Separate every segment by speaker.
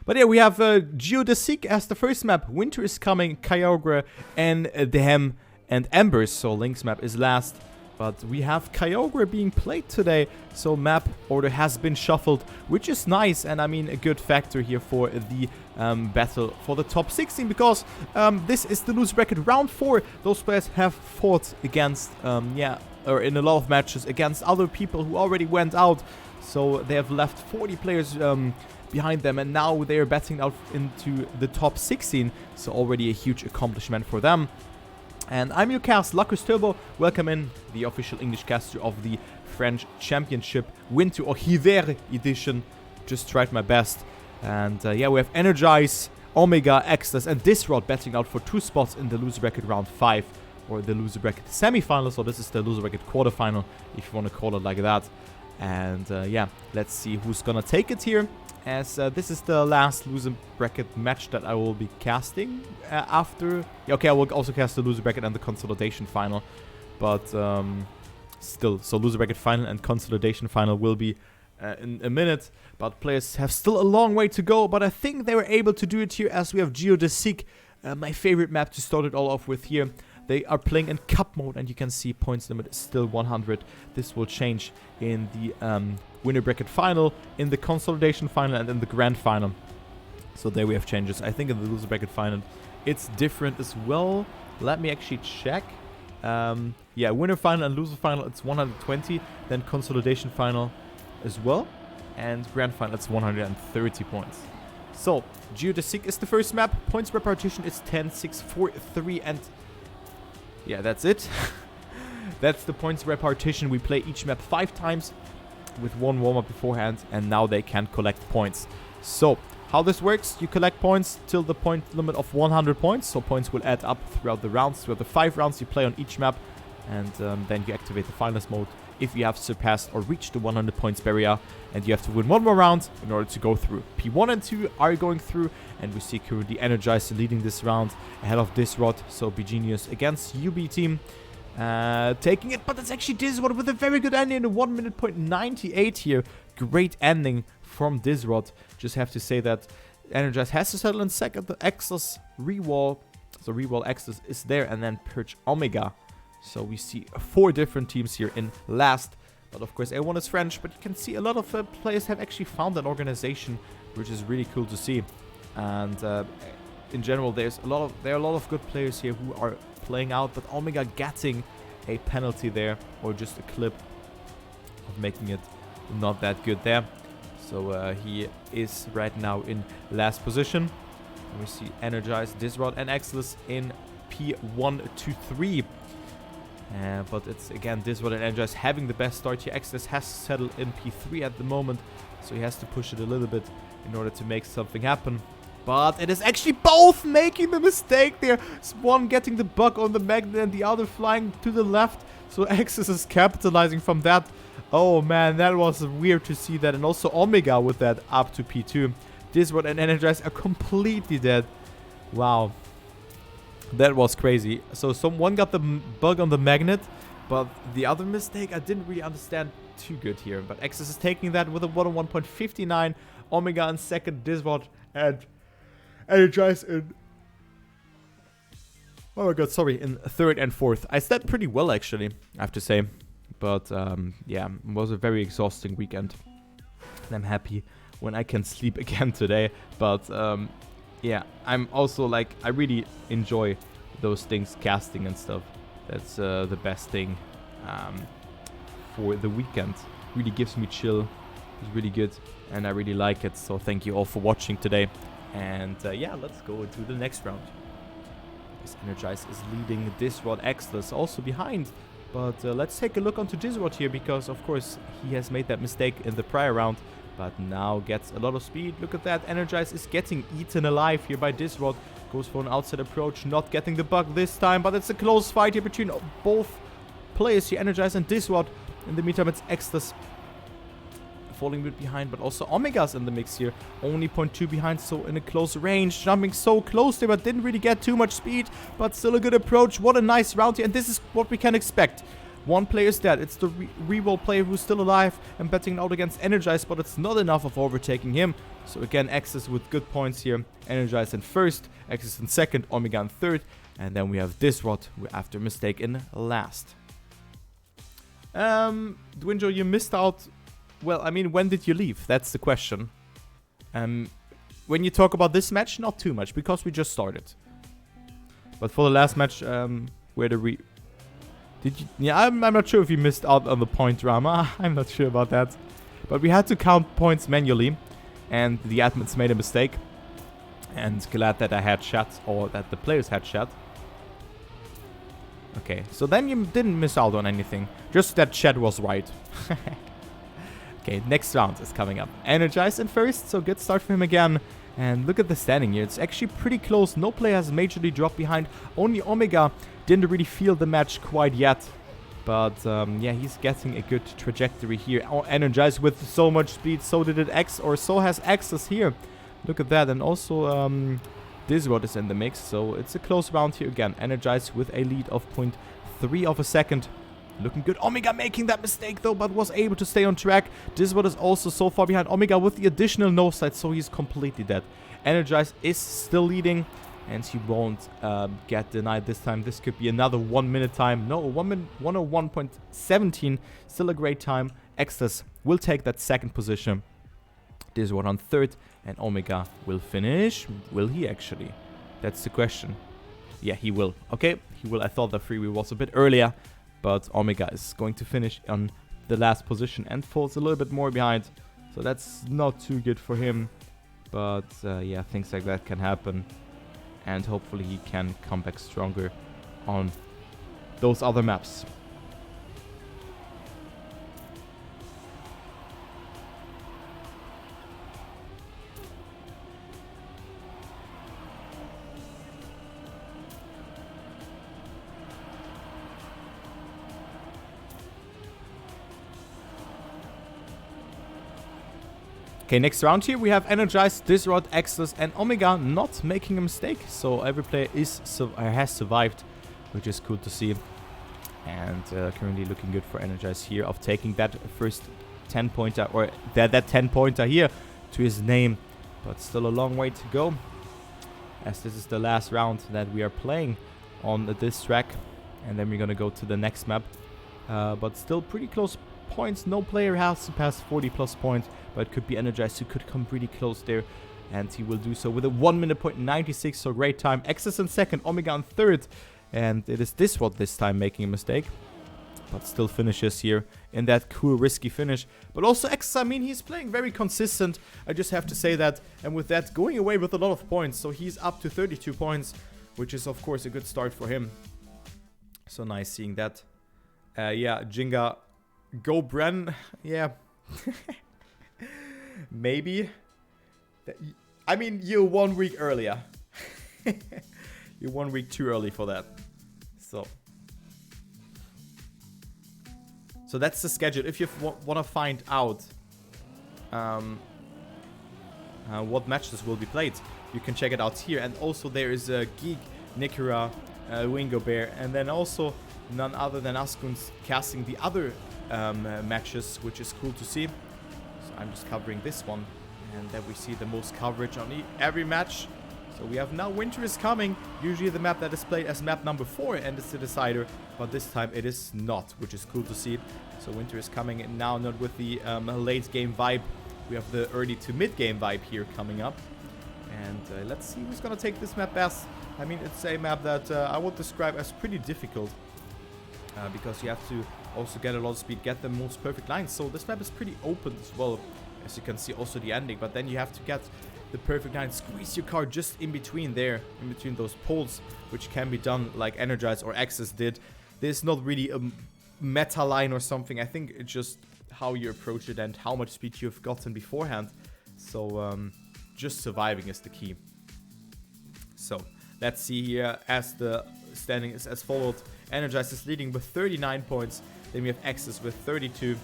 Speaker 1: But yeah, we have Geodesic as the first map. Winter is coming, Kyogre, and Dehem and Embers. So Link's map is last. But we have Kyogre being played today, so map order has been shuffled, which is nice, and I mean a good factor here for the battle for the top 16, because this is the loser bracket round 4. Those players have fought against, or in a lot of matches against other people who already went out, so they have left 40 players behind them, and now they are batting out into the top 16, so already a huge accomplishment for them. And I'm your cast, LuckersTurbo. Welcome in, the official English caster of the French Championship Winter or Hiver edition. Just tried my best. And yeah, we have NRGZ, Omega, Xless, and DyZroD betting out for 2 spots in the loser bracket round 5, or the loser bracket semi-final. So this is the loser bracket quarterfinal, if you want to call it like that. And yeah, let's see who's gonna take it here, as this is the last loser bracket match that I will be casting after. Yeah, okay, I will also cast the loser bracket and the consolidation final, but still, so loser bracket final and consolidation final will be in a minute, but players have still a long way to go, but I think they were able to do it here, as we have Geodesic, my favorite map to start it all off with here. They are playing in cup mode, and you can see points limit is still 100. This will change in the winner bracket final, in the consolidation final, and in the grand final. So there we have changes. I think in the loser bracket final it's different as well. Let me actually check. Yeah, winner final and loser final it's 120. Then consolidation final as well. And grand final it's 130 points. So Geodesic is the first map. Points per partition is 10, 6, 4, 3, and yeah, that's it. That's the points repartition. We play each map 5 times with 1 warm-up beforehand, and now they can collect points. So, how this works, you collect points till the point limit of 100 points. So points will add up throughout the rounds. Throughout the 5 rounds you play on each map, and then you activate the finalist mode if you have surpassed or reached the 100 points barrier, and you have to win 1 more round in order to go through. P1 and 2 are going through, and we see currently NRGZ leading this round ahead of DyZroD. So BGenius against UB team taking it, but it's actually DyZroD with a very good ending in a 1 minute point 98 here. Great ending from DyZroD. Just have to say that NRGZ has to settle in second. The Xless rewall, so rewall Xless is there, and then Purge Omega. So we see 4 different teams here in last. But of course everyone is French, but you can see a lot of players have actually found an organization, which is really cool to see. And in general there are a lot of good players here who are playing out, but Omega getting a penalty there, or just a clip of making it not that good there. So he is right now in last position. And we see NRGZ, DyZroD, and Xless in P1 to 3. But it's again DyZroD and NRGZ having the best start here. Xless has settled in P3 at the moment, so he has to push it a little bit in order to make something happen. But it is actually both making the mistake there. One getting the bug on the magnet and the other flying to the left. So Xless is capitalizing from that. Oh man, that was weird to see that. And also Omega with that up to P2. DyZroD and NRGZ are completely dead. Wow. That was crazy. So someone got the bug on the magnet, but the other mistake I didn't really understand too good here. But Xless is taking that with a 101.59. Omega in second, DyZroD and NRGZ in, oh my god, sorry, in third and fourth. I slept pretty well actually, I have to say. But yeah, it was a very exhausting weekend. And I'm happy when I can sleep again today. But yeah, I'm also like, I really enjoy those things, casting and stuff. That's the best thing for the weekend. Really gives me chill. It's really good, and I really like it. So thank you all for watching today. And yeah, let's go into the next round. This NRGZ is leading DyZroD, Xless also behind. But let's take a look onto DyZroD here, because of course he has made that mistake in the prior round, but now gets a lot of speed. Look at that, NRGZ is getting eaten alive here by DyZroD. Goes for an outside approach, not getting the bug this time, but it's a close fight here between both players here, NRGZ and DyZroD. In the meantime, it's Xless falling a bit behind, but also Omega's in the mix here. Only 0.2 behind, so in a close range. Jumping so close there, but didn't really get too much speed, but still a good approach. What a nice round here, and this is what we can expect. One player is dead. It's the reroll player who's still alive and betting out against NRGZ, but it's not enough of overtaking him. So again, Xless with good points here. NRGZ in first, Xless in second, Omega in third. And then we have DyZroD after mistake in last. Dwinjo, you missed out. Well, I mean, when did you leave? That's the question. When you talk about this match, not too much, because we just started. But for the last match, where did you... Yeah, I'm not sure if you missed out on the point drama. I'm not sure about that. But we had to count points manually, and the admins made a mistake. And glad that I had chat, or that the players had chat. Okay, so then you didn't miss out on anything. Just that chat was right. Okay, next round is coming up. NRGZ in first, so good start for him again. And look at the standing here. It's actually pretty close. No player has majorly dropped behind. Only Omega didn't really feel the match quite yet. But yeah, he's getting a good trajectory here. Oh, NRGZ with so much speed. So did it X, or so has Xless here. Look at that. And also DyZroD is in the mix. So it's a close round here again. NRGZ with a lead of 0.3 of a second. Looking good. Omega making that mistake though, but was able to stay on track. DyZroD is also so far behind Omega with the additional no side, so he's completely dead. NRGZ is still leading, and he won't get denied this time. This could be another 1 minute time. No, 1 minute 101.17. Still a great time. Xless will take that second position. DyZroD on third, and Omega will finish. Will he actually? That's the question. Yeah, he will. Okay, he will. I thought the freeway was a bit earlier. But Omega is going to finish on the last position and falls a little bit more behind. So that's not too good for him. But yeah, things like that can happen. And hopefully he can come back stronger on those other maps. Okay, next round here we have NRGZ, DyZroD, Xless, and Omega not making a mistake. So every player has survived, which is cool to see. And currently looking good for NRGZ here of taking that first 10-pointer, or that 10-pointer here to his name. But still a long way to go, as this is the last round that we are playing on this track. And then we're going to go to the next map. But still pretty close points. No player has surpassed 40 plus points, but it could be NRGZ who could come pretty close there, and he will do so with a 1 minute point 96. So great time. Xless in second, Omega in third, and it is DyZroD this time making a mistake, but still finishes here in that cool risky finish. But also Xless, I mean, he's playing very consistent, I just have to say that, and with that going away with a lot of points. So he's up to 32 points, which is of course a good start for him. So nice seeing that. Yeah, Jinga, go Bren. Yeah. Maybe. I mean, you're 1 week earlier. You're 1 week too early for that. So that's the schedule. If you want to find out what matches will be played, you can check it out here. And also there is a Geek, Nikira, Wingo Bear, and then also none other than Askun's casting the other matches, which is cool to see. So I'm just covering this one, and then we see the most coverage on every match. So we have now Winter is Coming, usually the map that is played as map number 4 and it's the decider, but this time it is not, which is cool to see. So Winter is Coming now, not with the late game vibe. We have the early to mid game vibe here coming up. And let's see who's gonna take this map best. I mean, it's a map that I would describe as pretty difficult, because you have to also get a lot of speed, get the most perfect lines. So this map is pretty open as well, as you can see also the ending, but then you have to get the perfect line, squeeze your car just in between there, in between those poles, which can be done like NRGZ or Xless did. There's not really a meta line or something. I think it's just how you approach it and how much speed you've gotten beforehand. So just surviving is the key. So let's see here, as the standing is as followed. NRGZ is leading with 39 points. Then we have Xless with 32.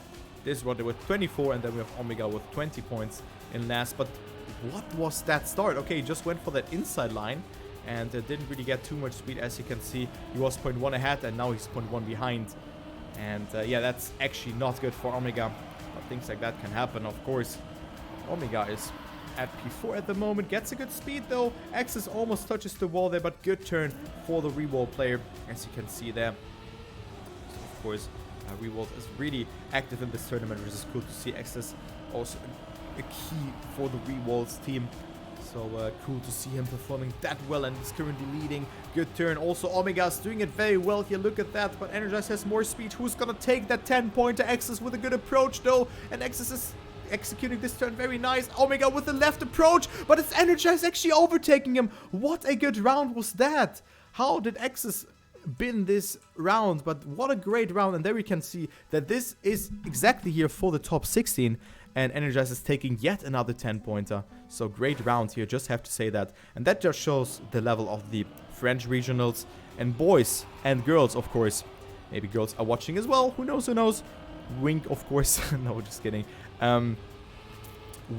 Speaker 1: DyZroD with 24. And then we have Omega with 20 points in last. But what was that start? Okay, he just went for that inside line and didn't really get too much speed. As you can see, he was 0.1 ahead and now he's 0.1 behind. And yeah, that's actually not good for Omega. But things like that can happen, of course. Omega is at P4 at the moment. Gets a good speed though. Xless almost touches the wall there, but good turn for the Revolt player, as you can see there. So of course, Revolt is really active in this tournament, which is cool to see. Xless also a key for the Revolt's team. So cool to see him performing that well, and he's currently leading. Good turn. Also, Omega's doing it very well here. Look at that. But NRGZ has more speed. Who's gonna take that 10-pointer? Xless with a good approach though, and Xless is executing this turn very nice. Omega with the left approach, but it's NRGZ actually overtaking him. What a good round was that. How did Xless been this round? But what a great round. And there we can see that this is exactly here for the top 16, and NRGZ is taking yet another 10-pointer. So great round here, just have to say that. And that just shows the level of the French regionals. And boys and girls, of course. Maybe girls are watching as well. Who knows, who knows? Wink, of course. No, just kidding.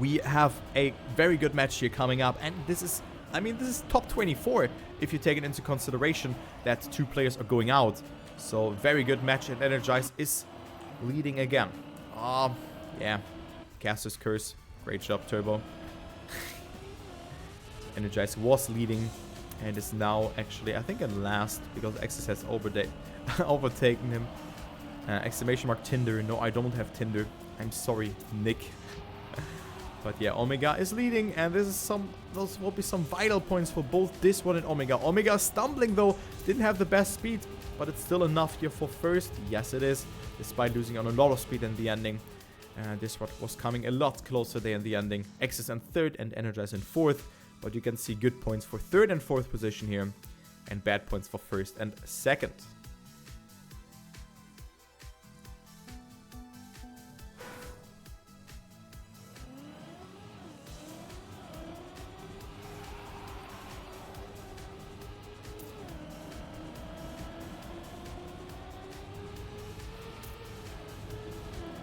Speaker 1: We have a very good match here coming up. And this is, I mean, this is top 24 if you take it into consideration that 2 players are going out. So very good match, and NRGZ is leading again. Yeah. Caster's Curse. Great job, Turbo. NRGZ was leading and is now actually, I think, in last, because Xless has overtaken him. Exclamation mark Tinder. No, I don't have Tinder. I'm sorry, Nick. But yeah, Omega is leading, and those will be some vital points for both DyZroD and Omega. Omega stumbling though, didn't have the best speed, but it's still enough here for first. Yes, it is, despite losing on a lot of speed in the ending. DyZroD was coming a lot closer there in the ending. Xless in third and NRGZ in fourth, but you can see good points for third and fourth position here, and bad points for first and second.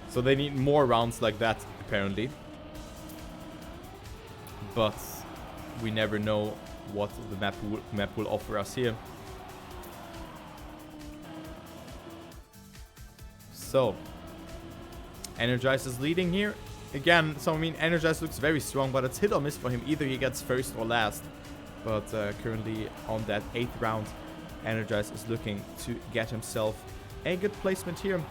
Speaker 1: So they need more rounds like that, apparently. But we never know what the map will offer us here. So, NRGZ is leading here. Again, so I mean, NRGZ looks very strong, but it's hit or miss for him. Either he gets first or last. But currently on that 8th round, NRGZ is looking to get himself a good placement here.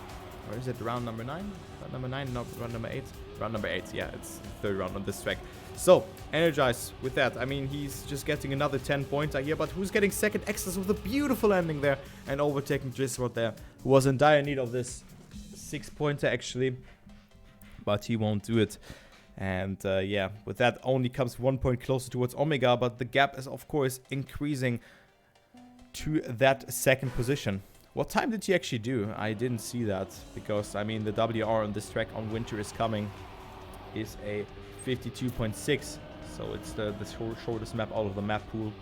Speaker 1: Or is it round number 9? Round number 9? No, round number 8. Round number 8, yeah, it's the 3rd round on this track. So, NRGZ with that. I mean, he's just getting another 10-pointer here, but who's getting second? Xless with a beautiful ending there and overtaking DyZroD there, who was in dire need of this 6-pointer actually, but he won't do it. And yeah, with that only comes 1 point closer towards Omega, but the gap is of course increasing to that 2nd position. What time did he actually do? I didn't see that, because I mean the WR on this track on Winter is Coming is a 52.6, so it's the shortest map out of the map pool.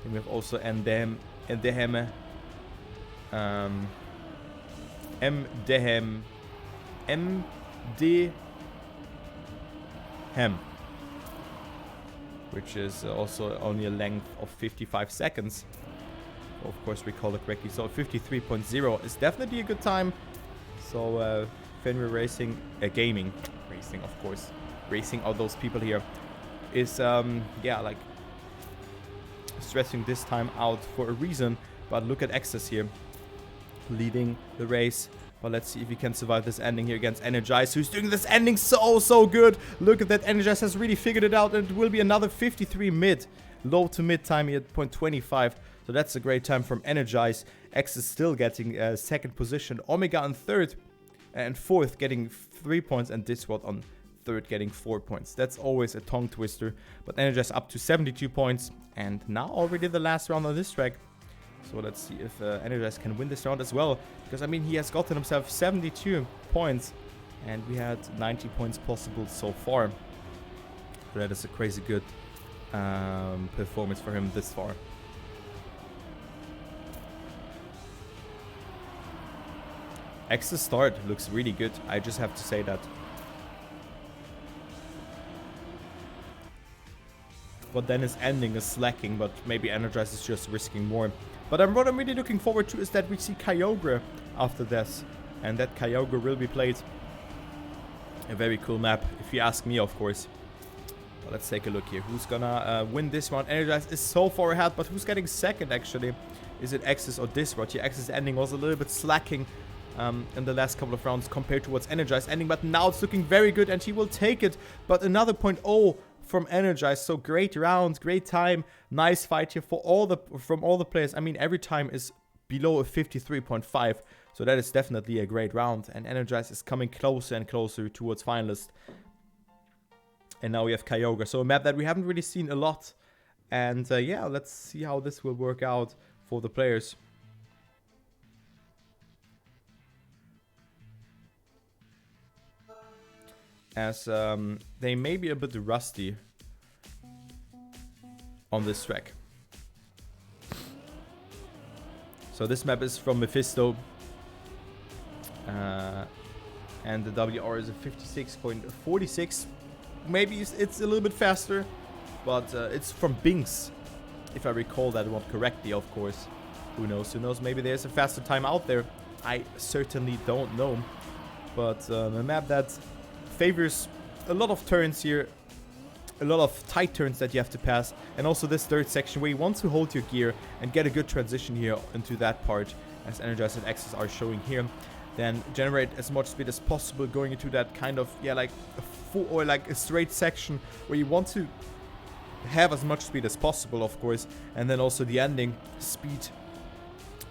Speaker 1: And we have also MDhem which is also only a length of 55 seconds. Of course, recall it correctly. So 53.0 is definitely a good time. So Fenrir Racing, Gaming, Racing, of course, racing all those people here is yeah, like stressing this time out for a reason. But look at Xless here, leading the race. But let's see if he can survive this ending here against NRGZ, who's doing this ending so good. Look at that, NRGZ has really figured it out, and it will be another 53 mid, low to mid time here at 0.25. So that's a great time from NRGZ. X is still getting 2nd position. Omega on 3rd and 4th getting 3 points, and DyZroD on 3rd getting 4 points. That's always a tongue twister. But NRGZ up to 72 points, and now already the last round on this track. So let's see if NRGZ can win this round as well, because I mean he has gotten himself 72 points, and we had 90 points possible so far. So that is a crazy good performance for him this far. X's start looks really good, I just have to say that. But then his ending is slacking, but maybe NRGZ is just risking more. But what I'm really looking forward to is that we see Kyogre after this. and that Kyogre will be played. A very cool map, if you ask me, of course. But let's take a look here. Who's gonna win this one? NRGZ is so far ahead, but who's getting second, actually? Is it Xless or DyZroD? Yeah, Xless ending was a little bit slacking in the last couple of rounds compared to what's NRGZ ending, but now it's looking very good, and he will take it. But another 0.0 from NRGZ, so great round, great time, nice fight here for from all the players. I mean, every time is below a 53.5, so that is definitely a great round, and NRGZ is coming closer and closer towards finalist. And now we have Kyogre, so a map that we haven't really seen a lot. And yeah, let's see how this will work out for the players. As they may be a bit rusty on this track. So this map is from Mephisto. And the WR is a 56.46. Maybe it's a little bit faster, but it's from Binks, if I recall that one correctly, of course. Who knows? Who knows? Maybe there's a faster time out there. I certainly don't know. But a map that favors a lot of turns here, a lot of tight turns that you have to pass, and also this third section where you want to hold your gear and get a good transition here into that part, as NRGZ and Xless are showing here. Then generate as much speed as possible going into that kind of, yeah, like a full or like a straight section where you want to have as much speed as possible, of course. And then also the ending speed,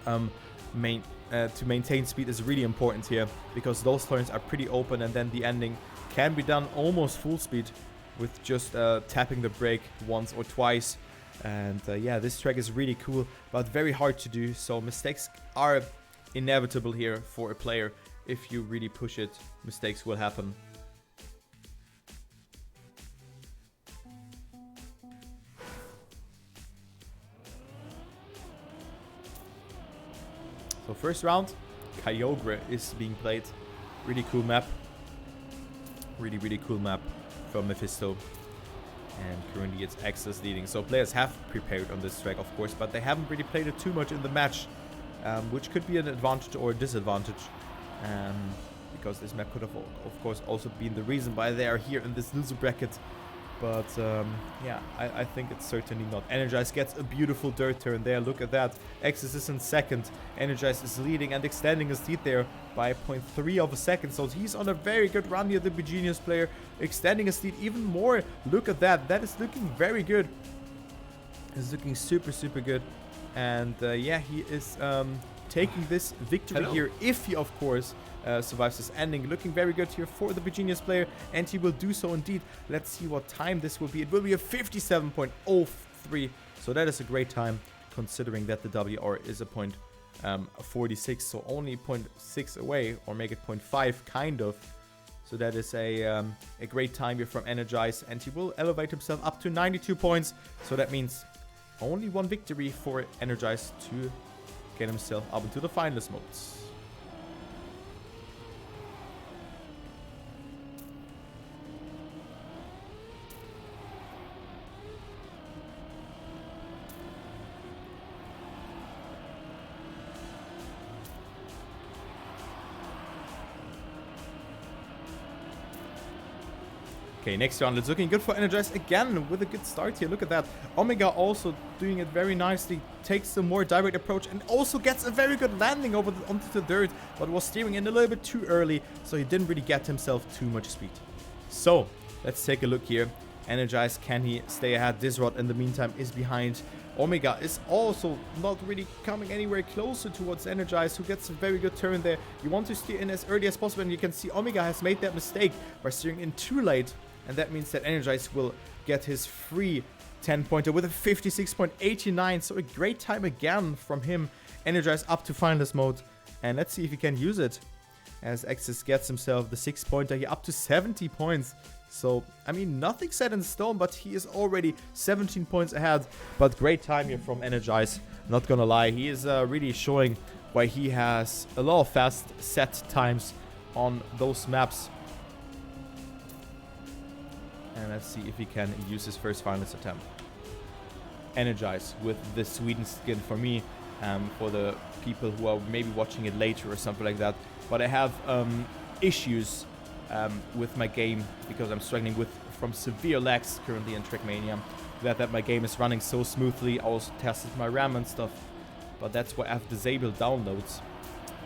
Speaker 1: to maintain speed is really important here, because those turns are pretty open, and then the ending can be done almost full speed with just tapping the brake once or twice. And yeah, this track is really cool, but very hard to do, so mistakes are inevitable here for a player. If you really push it, mistakes will happen. So first round, Kyogre is being played. Really cool map. Really cool map from Mephisto. And currently it's Xless leading. So players have prepared on this track, of course, but they haven't really played it too much in the match. Which could be an advantage or a disadvantage, because this map could have, of course, also been the reason why they are here in this loser bracket. But yeah, I think it's certainly not. NRGZ gets a beautiful dirt turn there. Look at that. Xless is in second. NRGZ is leading and extending his lead there by 0.3 of a second. So he's on a very good run here, the Begenius player, extending his lead even more. Look at that. That is looking very good. It's looking super good. And yeah, he is taking this victory here, if he, of course, survives this ending. Looking very good here for the Begenius player, and he will do so indeed. Let's see what time this will be. It will be a 57.03, so that is a great time, considering that the WR is a 0.46, so only 0.6 away, or make it 0.5, kind of. So that is a great time here from NRGZ, and he will elevate himself up to 92 points, so that means only one victory for NRGZ to get himself up into the finalist modes. Okay, next round, it's looking good for NRGZ again with a good start here. Look at that. Omega also doing it very nicely, takes a more direct approach and also gets a very good landing over onto the dirt, but was steering in a little bit too early, so he didn't really get himself too much speed. So, let's take a look here. NRGZ, can he stay ahead? DyZroD in the meantime is behind. Omega is also not really coming anywhere closer towards NRGZ, who gets a very good turn there. You want to steer in as early as possible, and you can see Omega has made that mistake by steering in too late. And that means that NRGZ will get his free 10-pointer with a 56.89. So a great time again from him. NRGZ up to finalist mode. And let's see if he can use it. As Xless gets himself the 6-pointer here up to 70 points. So, I mean, nothing set in stone, but he is already 17 points ahead. But great time here from NRGZ. Not gonna lie, he is really showing why he has a lot of fast set times on those maps. And let's see if he can use his first finalist attempt. NRGZ with the Sweden skin for me. For the people who are maybe watching it later or something like that, but I have issues with my game because I'm struggling with from severe lags currently in Trackmania. That my game is running so smoothly. I also tested my RAM and stuff, but that's why I've disabled downloads,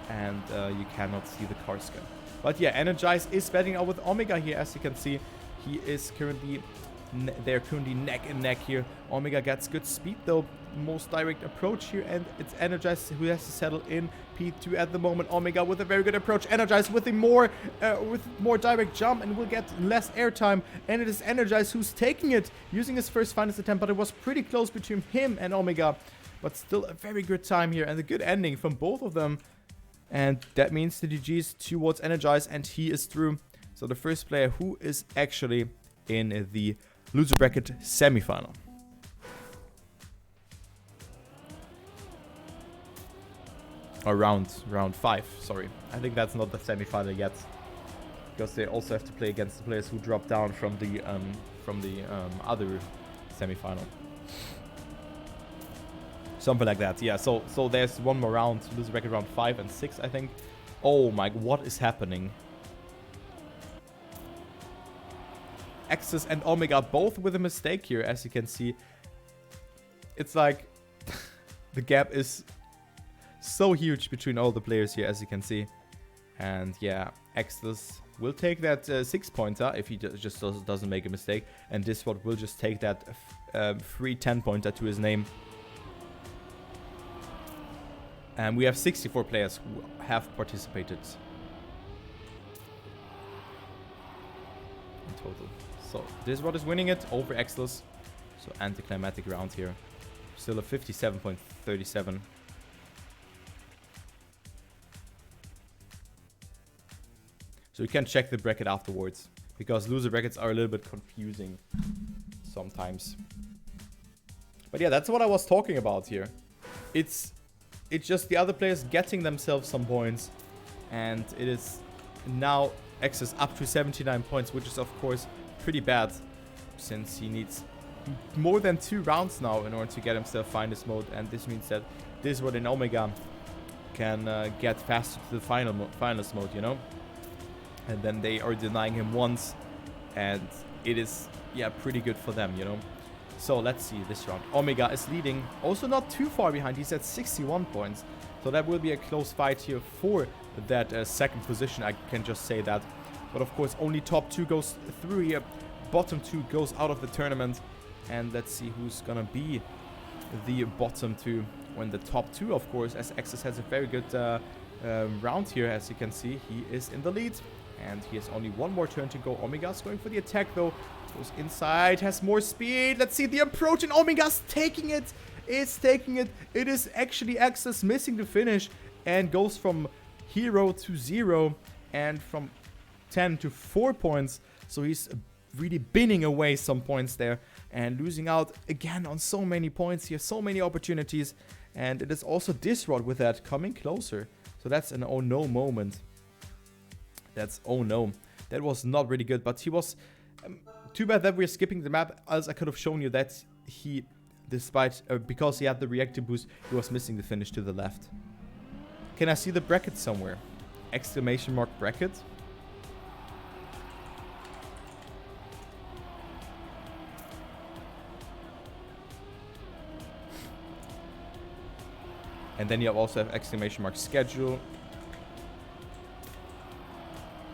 Speaker 1: and you cannot see the car scan. But yeah, NRGZ is battling out with Omega here, as you can see. He is currently, they're currently neck and neck here. Omega gets good speed though, most direct approach here, and it's NRGZ who has to settle in P2 at the moment. Omega with a very good approach. NRGZ with a more direct jump and will get less airtime, and it is NRGZ who's taking it, using his first finals attempt, but it was pretty close between him and Omega. But still a very good time here and a good ending from both of them. And that means the GG's towards NRGZ, and he is through. So the first player who is actually in the loser bracket semi-final. Or round 5, sorry. I think that's not the semi-final yet, because they also have to play against the players who dropped down from the other semi-final. Something like that, yeah. So there's one more round, loser bracket round 5 and 6, I think. Oh my, what is happening? Xless and Omega both with a mistake here, as you can see. It's like the gap is so huge between all the players here, as you can see. And yeah, Xless will take that 6-pointer if he just doesn't make a mistake, and DyZroD will just take that free 10-pointer to his name. And we have 64 players who have participated in total. So DyZroD is winning it over Xless. So anticlimactic round here. Still a 57.37. So you can check the bracket afterwards, because loser brackets are a little bit confusing sometimes. But yeah, that's what I was talking about here. It's just the other players getting themselves some points, and it is now Xless up to 79 points, which is of course pretty bad, since he needs more than 2 rounds now in order to get himself finals mode, and this means that DyZroD and Omega can get faster to the finals mode, you know, and then they are denying him once, and it is, yeah, pretty good for them, you know. So let's see this round. Omega is leading, also not too far behind. He's at 61 points. So that will be a close fight here for that second position. I can just say that. But of course, only top 2 goes through here. Bottom 2 goes out of the tournament. And let's see who's gonna be the bottom 2 when the top 2, of course, as Xless has a very good round here. As you can see, he is in the lead. And he has only one more turn to go. Omega's going for the attack though. Goes inside, has more speed. Let's see the approach, and Omega's taking it. It's taking it. It is actually Xless missing the finish, and goes from hero to 0 and from 10 to 4 points. So he's really binning away some points there and losing out again on so many points here, so many opportunities. And it is also DyZroD with that coming closer. So that's an oh no moment. That's oh no. That was not really good, but he was... too bad that we're skipping the map, as I could have shown you that he, despite, because he had the reactive boost, he was missing the finish to the left. Can I see the bracket somewhere? Exclamation mark bracket. And then you also have exclamation mark schedule.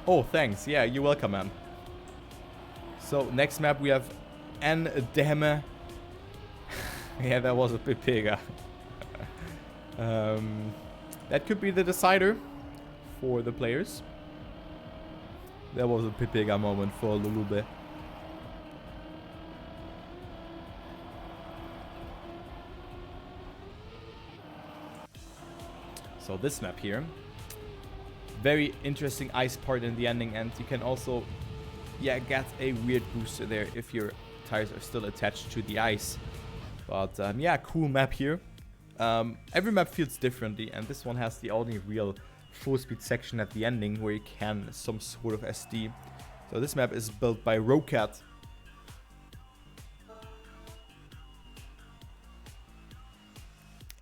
Speaker 1: Oh, thanks. Yeah, you're welcome, man. So, next map we have NRGZ. Yeah, that was a bit bigger. That could be the decider for the players. That was a bit bigger moment for Lulube. So this map here, very interesting ice part in the ending, and you can also, yeah, get a weird booster there if your tires are still attached to the ice. But yeah, cool map here. Every map feels differently, and this one has the only real full speed section at the ending where you can some sort of SD. So this map is built by Rocat.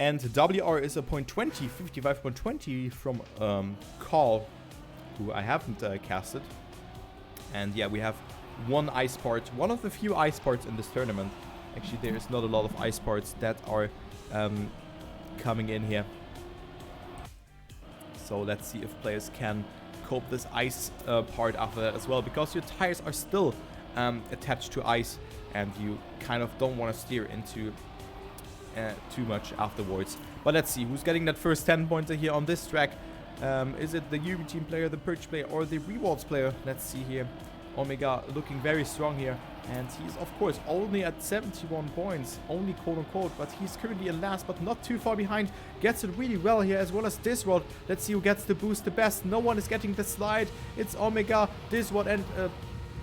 Speaker 1: And WR is a 0.20, 55.20 from Call, who I haven't casted. And yeah, we have one ice part, one of the few ice parts in this tournament. Actually, there is not a lot of ice parts that are coming in here. So let's see if players can cope this ice part after that as well, because your tires are still attached to ice, and you kind of don't want to steer into too much afterwards. But let's see who's getting that first 10 pointer here on this track. Is it the UV team player, the Purge player, or the Rewards player? Let's see here. Omega looking very strong here, and he's of course only at 71 points, only quote unquote, but he's currently in last, but not too far behind. Gets it really well here, as well as DyZroD. Let's see who gets the boost the best. No one is getting the slide. It's Omega, DyZroD, and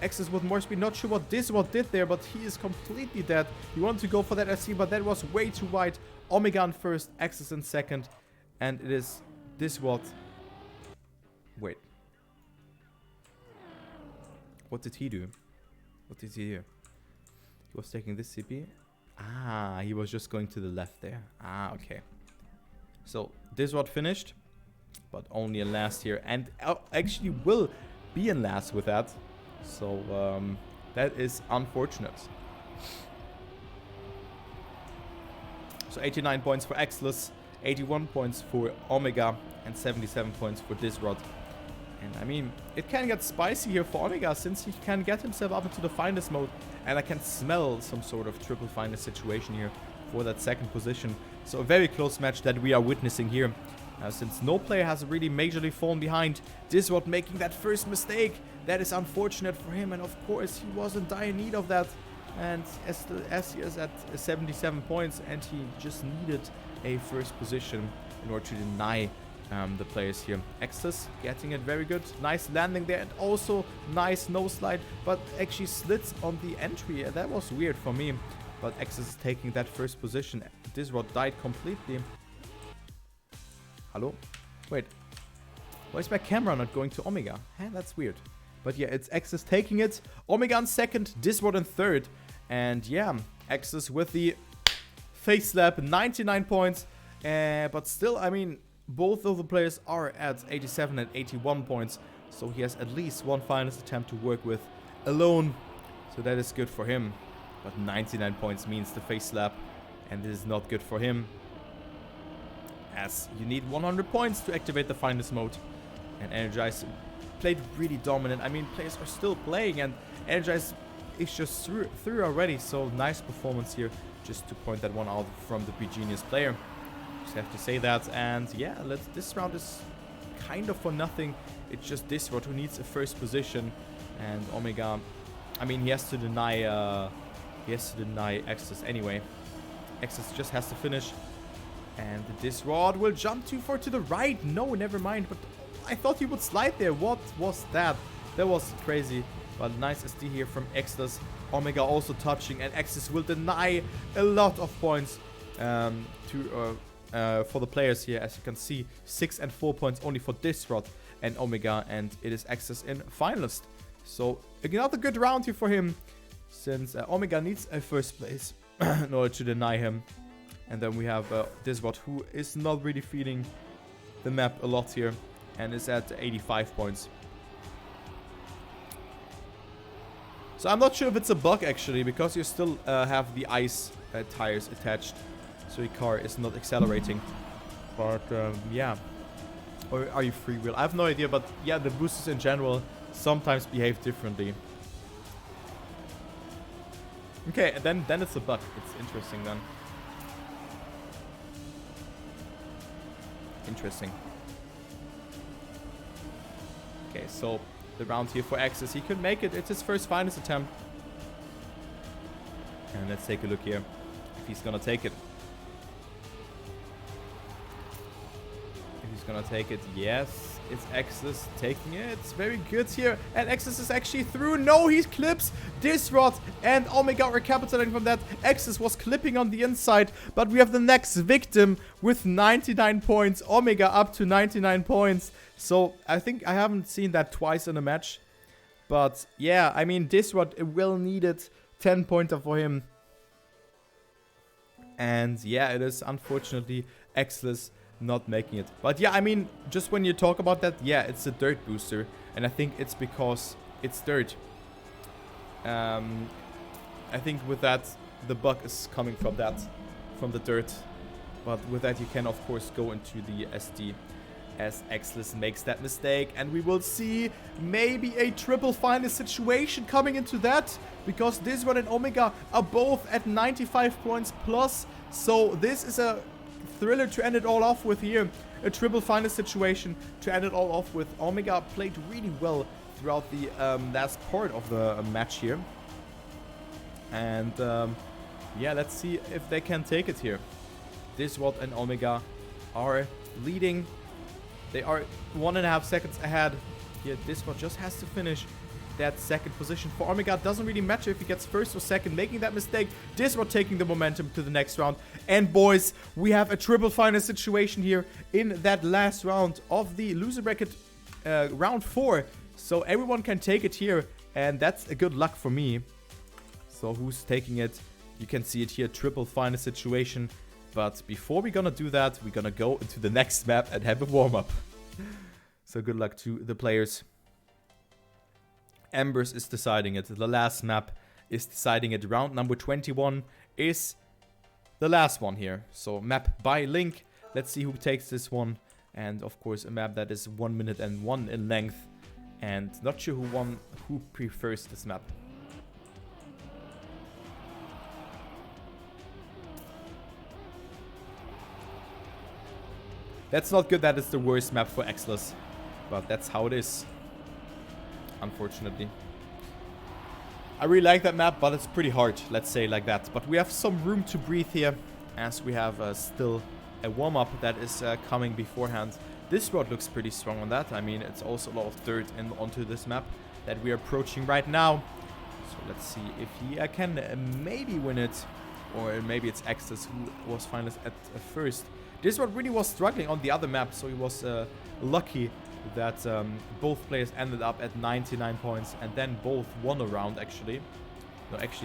Speaker 1: Xless with more speed. Not sure what DyZroD did there, but he is completely dead. He wanted to go for that SC, but that was way too wide. Omega in first, Xless in second, and it is DyZroD. Wait. What did he do? What did he do? He was taking this CP. Ah, he was just going to the left there. Ah, okay. So, DyZroD finished, but only in last here. And actually will be in last with that. So, that is unfortunate. So, 89 points for Xless, 81 points for Omega, and 77 points for DyZroD. And I mean, it can get spicy here for Omega, since he can get himself up into the finest mode. And I can smell some sort of triple finest situation here for that second position. So a very close match that we are witnessing here. Since no player has really majorly fallen behind. DyZroD making that first mistake. That is unfortunate for him. And of course, he was in dire need of that. And as he is at 77 points, and he just needed a first position in order to deny the players here. Xless getting it very good. Nice landing there, and also nice no slide, but actually slits on the entry. That was weird for me. But Xless is taking that first position. DyZroD died completely. Hello? Wait. Why is my camera not going to Omega? Huh? That's weird. But yeah, it's Xless taking it. Omega in second, DyZroD in third. And yeah, Xless with the face slap, 99 points. But still, I mean, both of the players are at 87 and 81 points. So he has at least one finalist attempt to work with alone. So that is good for him. But 99 points means the face slap. And this is not good for him, as you need 100 points to activate the finest mode. And NRGZ played really dominant. I mean, players are still playing, and NRGZ is just through already. So nice performance here. Just to point that one out from the Genius player. Just have to say that. And yeah, this round is kind of for nothing. It's just DyZroD who needs a first position, and Omega, I mean, he has to deny Xless anyway. Xless just has to finish, and DyZroD will jump too far to the right. No, never mind. But I thought he would slide there. What was that? That was crazy. But nice SD here from Xless. Omega also touching, and Xless will deny a lot of points for the players here. As you can see, 6 and 4 points only for DyZroD and Omega, and it is Xless in finalist. So another good round here for him, since Omega needs a first place in order to deny him. And then we have DyZroD, who is not really feeling the map a lot here, and is at 85 points. So I'm not sure if it's a bug actually, because you still have the ice tires attached, so your car is not accelerating. But yeah, or are you freewheel? I have no idea, but yeah, the boosters in general sometimes behave differently. Okay, and then it's a bug. It's interesting then. Interesting. Okay, so the round here for Xless, he could make it. It's his first finals attempt. And let's take a look here if he's gonna take it. If he's gonna take it, yes. It's Xless taking it. It's very good here. And Xless is actually through. No, he clips. DyZroD and Omega are capitulating from that. Xless was clipping on the inside. But we have the next victim with 99 points. Omega up to 99 points. So I think I haven't seen that twice in a match. But yeah, I mean, DyZroD will need it. 10 pointer for him And yeah, it is unfortunately Xless not making it. But yeah, I mean, just when you talk about that, yeah, it's a dirt booster. And I think it's because it's dirt. I think with that, the bug is coming from that, from the dirt. But with that, you can, of course, go into the SD as Xless makes that mistake. And we will see maybe a triple final situation coming into that, because DyZroD and Omega are both at 95 points plus. So this is a thriller to end it all off with here. A triple final situation to end it all off with. Omega played really well throughout the last part of the match here. And yeah, let's see if they can take it here. DyZroD and Omega are leading. They are 1.5 seconds ahead. Here, DyZroD just has to finish that second position. For Omega, it doesn't really matter if he gets first or second, making that mistake. DyZroD taking the momentum to the next round. And boys, we have a triple final situation here in that last round of the loser bracket round 4. So everyone can take it here, and that's a good luck for me. So who's taking it? You can see it here, triple final situation. But before we're gonna do that, we're gonna go into the next map and have a warm-up. So good luck to the players. Embers is deciding it. The last map is deciding it. Round number 21 is the last one here. So map by Link. Let's see who takes this one. And of course a map that is 1 minute and 1 in length. And not sure who prefers this map. That's not good, that is the worst map for Xless. But that's how it is. Unfortunately. I really like that map, but it's pretty hard, let's say like that. But we have some room to breathe here, as we have still a warm-up that is coming beforehand. DyZroD looks pretty strong on that. I mean, it's also a lot of dirt onto this map that we are approaching right now. So let's see if he can maybe win it. Or maybe it's Xless who was finalist at first. DyZroD really was struggling on the other map, so he was lucky that both players ended up at 99 points and then both won a round, actually.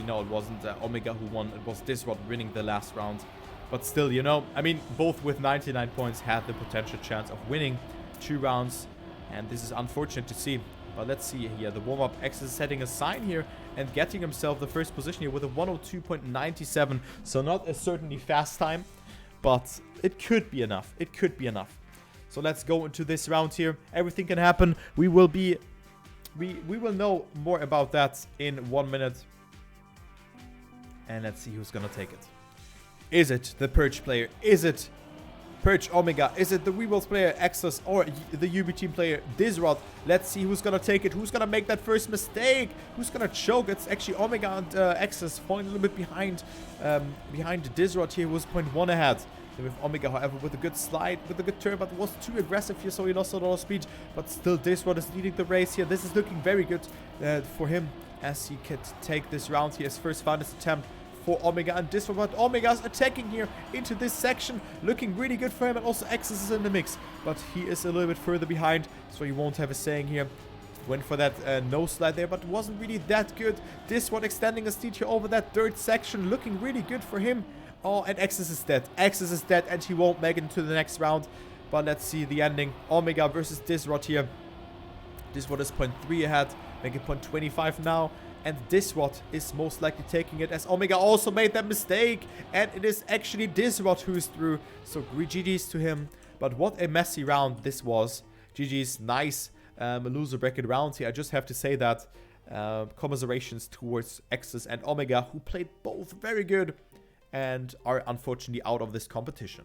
Speaker 1: No, it wasn't Omega who won. It was DyZroD winning the last round. But still, you know, I mean, both with 99 points had the potential chance of winning 2 rounds. And this is unfortunate to see. But let's see here. The warm-up X is setting a sign here and getting himself the first position here with a 102.97. So not a certainly fast time, but it could be enough. It could be enough. So let's go into this round here. Everything can happen. We will know more about that in 1 minute. And let's see who's gonna take it. Is it the Purge player? Is it Purge Omega? Is it the Weebles player Xless or the UB team player DyZroD? Let's see who's gonna take it. Who's gonna make that first mistake? Who's gonna choke? It's actually Omega and Xless falling a little bit behind DyZroD here, who's 0.1 ahead. With Omega, however, with a good slide, with a good turn, but was too aggressive here, so he lost a lot of speed. But still, DyZroD is leading the race here. This is looking very good for him, as he could take this round here. His first finalist attempt for Omega and DyZroD. But Omega's attacking here into this section, looking really good for him, and also Xless is in the mix. But he is a little bit further behind, so he won't have a saying here. Went for that no slide there, but wasn't really that good. DyZroD extending his lead here over that third section, looking really good for him. Oh, and Xless is dead. Xless is dead, and he won't make it into the next round. But let's see the ending. Omega versus DyZroD here. DyZroD is 0.3 ahead, making 0.25 now. And DyZroD is most likely taking it, as Omega also made that mistake. And it is actually DyZroD who is through. So GG's to him. But what a messy round this was. GG's, nice loser bracket round here. I just have to say that. Commiserations towards Xless and Omega, who played both very good and are unfortunately out of this competition.